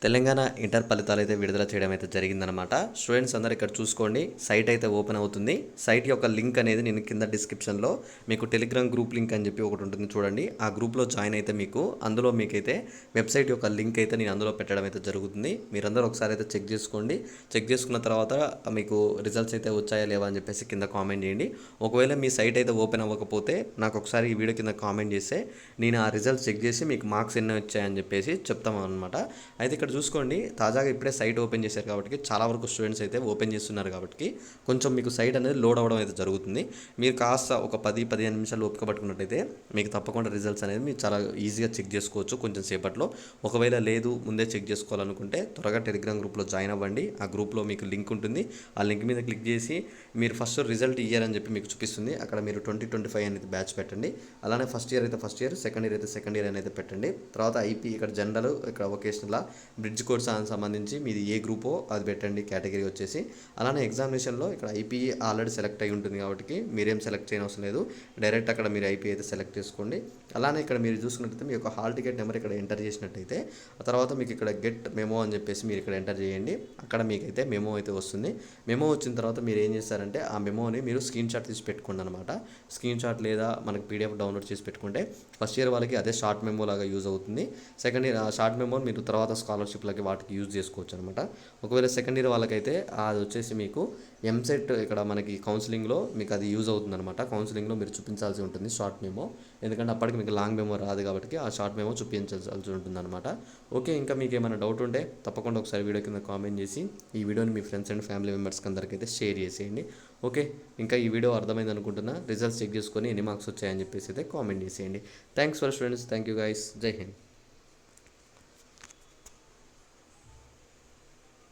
Telangana inter ఫలితాలు అయితే విడుదల చేయడం అయితే జరిగిందనమాట. స్టూడెంట్స్ అందరూ ఇక్కడ చూసుకోండి, సైట్ అయితే ఓపెన్ అవుతుంది. సైట్ యొక్క లింక్ అనేది నేను కింద డిస్క్రిప్షన్లో మీకు టెలిగ్రామ్ గ్రూప్ లింక్ అని చెప్పి ఒకటి ఉంటుంది చూడండి. ఆ గ్రూప్లో జాయిన్ అయితే మీకు అందులో మీకైతే వెబ్సైట్ యొక్క లింక్ అయితే నేను అందులో పెట్టడం అయితే జరుగుతుంది. మీరందరూ ఒకసారి అయితే చెక్ చేసుకోండి. చెక్ చేసుకున్న తర్వాత మీకు రిజల్ట్స్ అయితే వచ్చాయా లేవా అని చెప్పేసి కింద కామెంట్ చేయండి. ఒకవేళ మీ సైట్ అయితే ఓపెన్ అవ్వకపోతే నాకు ఒకసారి ఈ వీడియో కింద కామెంట్ చేస్తే నేను ఆ రిజల్ట్స్ చెక్ చేసి మీకు మార్క్స్ ఎన్ని వచ్చాయని చెప్పేసి చెప్తాము అనమాట. అయితే ఇక్కడ చూసుకోండి, తాజాగా ఇప్పుడే సైట్ ఓపెన్ చేశారు కాబట్టి చాలా వరకు స్టూడెంట్స్ అయితే ఓపెన్ చేస్తున్నారు కాబట్టి కొంచెం మీకు సైట్ అనేది లోడ్ అవ్వడం అయితే జరుగుతుంది. మీరు కాస్త ఒక 10-15 నిమిషాలు ఓపిక పట్టుకున్నట్టయితే మీకు తప్పకుండా రిజల్ట్స్ అనేది మీరు చాలా ఈజీగా చెక్ చేసుకోవచ్చు కొంచెం సేపట్లో. ఒకవేళ లేదు ముందే చెక్ చేసుకోవాలనుకుంటే త్వరగా టెలిగ్రామ్ గ్రూప్లో జాయిన్ అవ్వండి. ఆ గ్రూప్లో మీకు లింక్ ఉంటుంది. ఆ లింక్ మీద క్లిక్ చేసి మీరు ఫస్ట్ రిజల్ట్ ఇయర్ అని చెప్పి మీకు చూపిస్తుంది. అక్కడ మీరు 2025 అనేది బ్యాచ్ పెట్టండి. అలానే ఫస్ట్ ఇయర్ అయితే ఫస్ట్ ఇయర్, సెకండ్ ఇయర్ అయితే సెకండ్ ఇయర్ అనేది పెట్టండి. తర్వాత ఐపీ ఇక్కడ జనరల్, ఇక్కడ వొకేషనల్, బ్రిడ్జ్ కోర్స్ సంబంధించి మీది ఏ గ్రూపో అది పెట్టండి కేటగిరీ వచ్చేసి. అలానే ఎగ్జామినేషన్లో ఇక్కడ ఐపీ ఆల్రెడీ సెలెక్ట్ అయి ఉంటుంది కాబట్టి మీరేం సెలెక్ట్ చేయని అవసరం లేదు. డైరెక్ట్ అక్కడ మీరు ఐపీ అయితే సెలెక్ట్ చేసుకోండి. అలానే ఇక్కడ మీరు చూసుకున్నట్టయితే మీ యొక్క హాల్ టికెట్ నెంబర్ ఇక్కడ ఎంటర్ చేసినట్టయితే ఆ తర్వాత మీకు ఇక్కడ గెట్ మెమో అని చెప్పేసి మీరు ఇక్కడ ఎంటర్ చేయండి. అక్కడ మీకైతే మెమో అయితే వస్తుంది. మెమో వచ్చిన తర్వాత మీరు ఏం చేస్తారంటే ఆ మెమోని మీరు స్క్రీన్ షాట్ తీసి పెట్టుకోండి అనమాట. స్క్రీన్ షాట్ లేదా మనకి పీడిఎఫ్ డౌన్లోడ్ చేసి పెట్టుకుంటే ఫస్ట్ ఇయర్ వాళ్ళకి అదే షార్ట్ మెమో లాగా యూజ్ అవుతుంది. సెకండ్ ఇయర్ ఆ షార్ట్ మెమోని మీరు తర్వాత స్కాలర్షిప్లకి వాటికి యూజ్ చేసుకోవచ్చు అనమాట. ఒకవేళ సెకండ్ ఇయర్ వాళ్ళకైతే అది వచ్చేసి మీకు ఎంసెట్ ఇక్కడ మనకి కౌన్సిలింగ్లో మీకు అది యూజ్ అవుతుంది అనమాట. కౌన్సిలింగ్లో మీరు చూపించాల్సి ఉంటుంది షార్ట్ మెమో, ఎందుకంటే అప్పటికి మీకు లాంగ్ మెమో రాదు కాబట్టి ఆ షార్ట్ మెమో చూపించాల్సి ఉంటుంది అనమాట. ఓకే, ఇంకా మీకు ఏమైనా డౌట్ ఉంటే తప్పకుండా ఒకసారి వీడియో కింద కామెంట్ చేసి ఈ వీడియోని మీ ఫ్రెండ్స్ అండ్ ఫ్యామిలీ మెంబర్స్కి అందరికైతే షేర్ చేసేయండి. ఓకే, ఇంకా ఈ వీడియో అర్థమైంది అనుకుంటున్నా. రిజల్ట్స్ చెక్ చేసుకొని ఎన్ని మార్క్స్ వచ్చాయని చెప్పేసి అయితే కామెంట్ చేసేయండి. Thanks for students, thank you guys, జై హింద్.